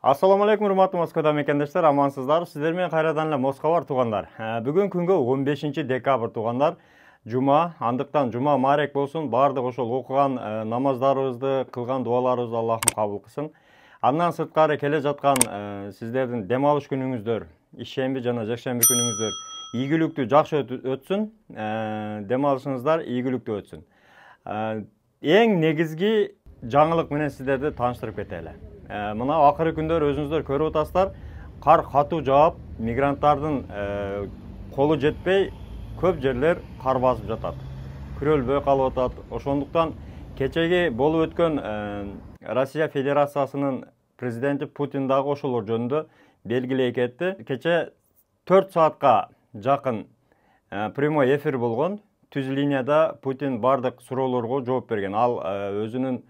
Assalamu alaikum, урматтуу Москвада мекендештер, амансыздар. Сиздер менен кайрадан эле Москва бар туугандар. Бүгүн күнгө 15 декабрь туугандар. Жума, андыктан жума маарек болсун. Бардык ошол окуган намаздарыбызды, кылган дуаларыбызды Аллахым кабыл кылсын. Андан сырткары келе жаткан сиздердин дем алыш күнүңүздөр, ишемби жана жакшемби күнүңүздөр ийгиликтүү, жакшы өтсүн. Дем алышыңыздар ийгиликтүү өтсүн. Эң негизги жаңылык менен сиздерди тааныштырып кетели. Мына акыркы күндөр өзүңүздөр көрүп атасыздар, кар катуу жаап, мигранттардын колу жетпей, көп жерлер кар басып жатат. Күрөлбөй калып атат. Ошондуктан кечеги болуп өткөн Россия Федерациясынын президенти Путин дагы ошолор жөнүндө белгилей кетти. Кече 4 саатка жакын прямой эфир болгон. Түз линияда Путин бардык суроолорго жооп берген. Ал өзүнүн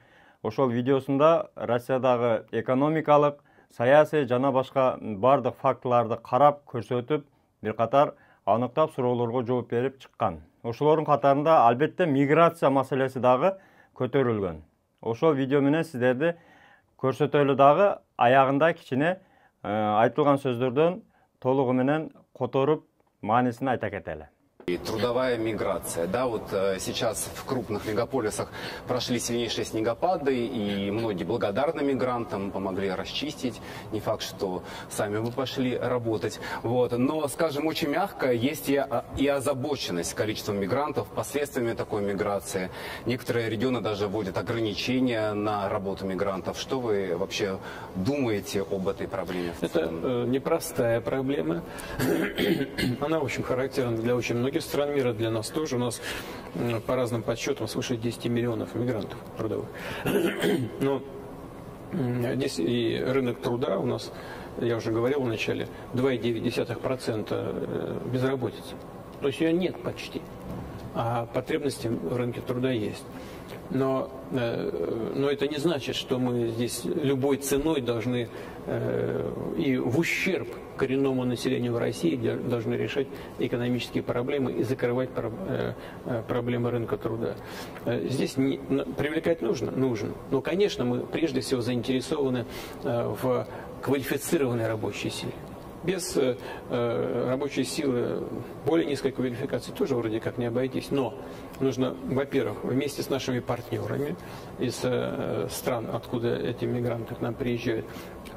ошол видеосунда Россиядагы экономикалык, саясий жана башка бардык фактыларды карап, көрсөтүп, бир катар аныктап суроолорго жооп берип чыккан. Ошолордун катарында албетте миграция маселеси дагы көтөрүлгөн. Ошол видео менен сиздерди көрсөтөлү дагы, аягында кичине айтылган сөздөрдөн толугу менен которуп, маанисин айта кетели. Трудовая миграция. Да, вот сейчас в крупных мегаполисах прошли сильнейшие снегопады, и многие благодарны мигрантам, помогли расчистить. Не факт, что сами бы пошли работать. Вот. Но, скажем, очень мягко, есть и озабоченность количеством мигрантов, последствиями такой миграции. Некоторые регионы даже вводят ограничения на работу мигрантов. Что вы вообще думаете об этой проблеме? Это непростая проблема. Она, в общем, характерна для очень многих стран мира, для нас тоже. У нас по разным подсчетам свыше 10 миллионов мигрантов трудовых. Но здесь и рынок труда у нас, я уже говорил в начале, 2,9% безработицы. То есть ее нет почти, а потребности в рынке труда есть. Но это не значит, что мы здесь любой ценой должны и в ущерб коренному населению в России должны решать экономические проблемы и закрывать проблемы рынка труда. Здесь привлекать нужно. Но, конечно, мы прежде всего заинтересованы в квалифицированной рабочей силе. Без рабочей силы более низкой квалификации тоже вроде как не обойтись. Но нужно, во-первых, вместе с нашими партнерами из стран, откуда эти мигранты к нам приезжают,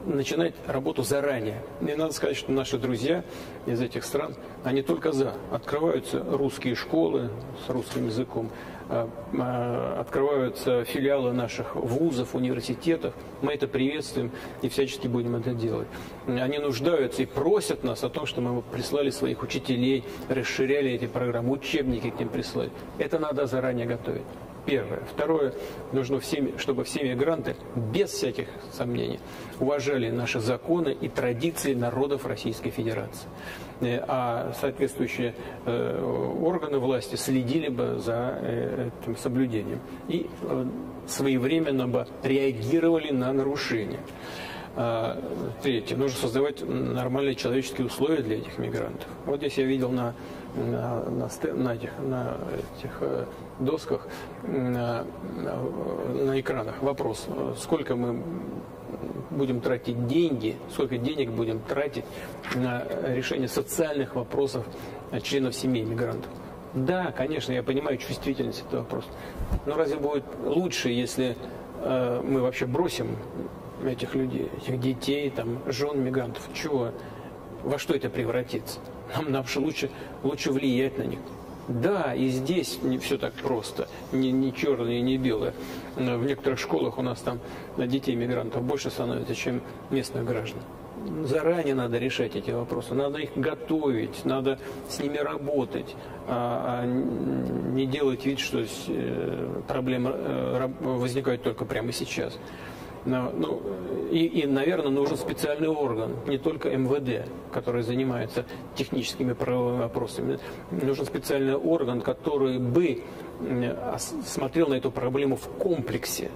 начинать работу заранее. И надо сказать, что наши друзья из этих стран, они только за. Открываются русские школы с русским языком, открываются филиалы наших вузов, университетов. Мы это приветствуем и всячески будем это делать. Они нуждаются и просят нас о том, что мы прислали своих учителей, расширяли эти программы, учебники к ним прислали. Это надо заранее готовить. Первое. Второе. Нужно, чтобы все мигранты, без всяких сомнений, уважали наши законы и традиции народов Российской Федерации. А соответствующие органы власти следили бы за этим соблюдением и своевременно бы реагировали на нарушения. Третье. Нужно создавать нормальные человеческие условия для этих мигрантов. Вот здесь я видел на этих досках, на экранах вопрос, сколько мы будем тратить деньги, сколько денег будем тратить на решение социальных вопросов членов семей мигрантов. Да, конечно, я понимаю чувствительность этого вопроса, но разве будет лучше, если мы вообще бросим этих людей, этих детей, там, жен мигрантов? Чего? Во что это превратится? Нам же лучше влиять на них. Да, и здесь не все так просто, не черное и не белое. В некоторых школах у нас там детей мигрантов больше становится, чем местных граждан. Заранее надо решать эти вопросы, надо их готовить, надо с ними работать, а не делать вид, что проблемы возникают только прямо сейчас. И, наверное, нужен специальный орган, не только МВД, который занимается техническими правовыми вопросами. Нужен специальный орган, который бы смотрел на эту проблему в комплексе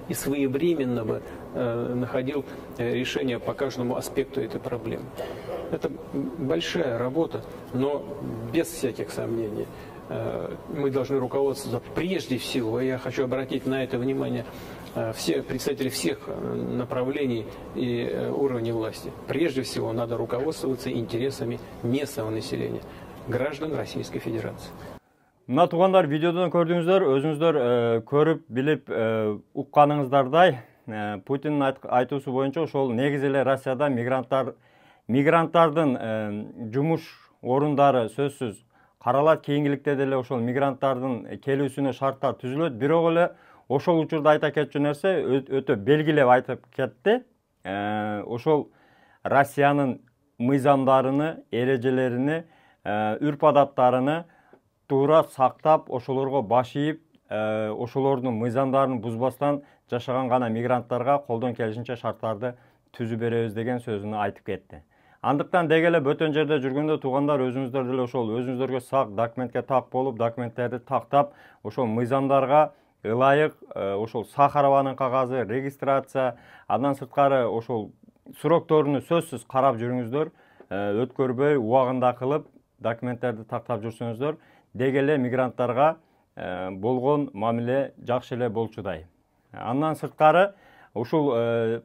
и своевременно бы находил решение по каждому аспекту этой проблемы. Это большая работа, но без всяких сомнений. Мы должны руководствоваться прежде всего, я хочу обратить на это внимание, все представители всех направлений и уровней власти. Прежде всего надо руководствоваться интересами местного населения, граждан Российской Федерации. Мына туғандар, видеодан көрдіңіздер, өзіңіздер көріп, біліп, ұққаныңыздардай, Путиннің айтуысы бойынша ошол негізелі Россияда мигранттардың жұмыш орындары сөзсүз қаралат, кейінгілікте деле ошол мигранттардың келүүсүнө шарттар түзүлөт. Бирок эле ошол учурда айта кетчү нерсе өтө белгилеп айтып кетти. Ошол Россиянын мыйзамдарыны, эрежелерини, үрп адаттарыны туура сактап, ошолорго баш ийип, ошолордун мыйзамдарын бузбастан жашаган гана мигранттарга колдон келишинче шарттарды түзүп беребиз деген сөзүн айтып кетти. Андыктан дегеле бөтөн жерде жүргөндө тугандар, өзүңүздөр деле ошол өзүңүздөргө сак документке так болуп, документтерди тактап, ошол мыйзамдарга ылайык, ошол Сахарованын кагазы, регистрация, андан сырткары ошол сурокторуну сөзсүз карап жүрүңүздөр, өткөрбөй, убагында кылып, документтерди тактап жүрсөңүздөр, дегеле мигранттарга болгон мамиле жакшы эле болчудай. Андан сырткары ушул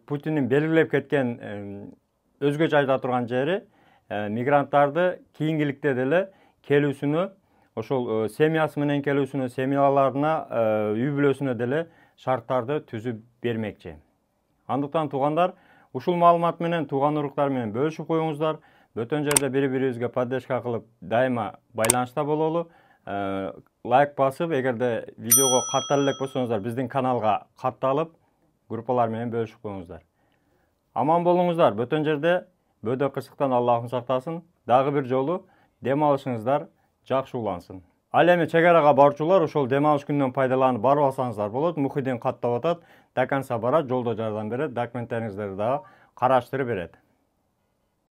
Путиндин белгилеп кеткен өзгөчө айта турган жери мигранттарды кийингиликте деле келүүсүнө, ошол семьясы менен келүүсүнө, семьяларына, үй бүлөсүнө деле шарттарды түзүп бермекчи. Андыктан тугандар, ушул маалымат менен тууган уруктар менен бөлүшүп коюңуздар. Бөтөн жерде бири-бирибизге поддержка кылып, дайыма байланышта бололу. Лайк басып, эгерде видеого каттала элек болсоңуздар, биздин каналга катталып, группалар менен бөлүшүп коюңуздар. Аман болуңуздар, бөтөн жерде бөдө кырсыктан Аллахым сактасын. Дагы бир жолу дем алышыңыздар жакшы улансын. Ал эми чек арага барчулар ошол дем алыш күнүнөн пайдаланып барып алсаңыздар болот. Мухиддин каттап атат, до конца барат, жолдо жардам берет, документтериңиздерди дагы караштырып берет.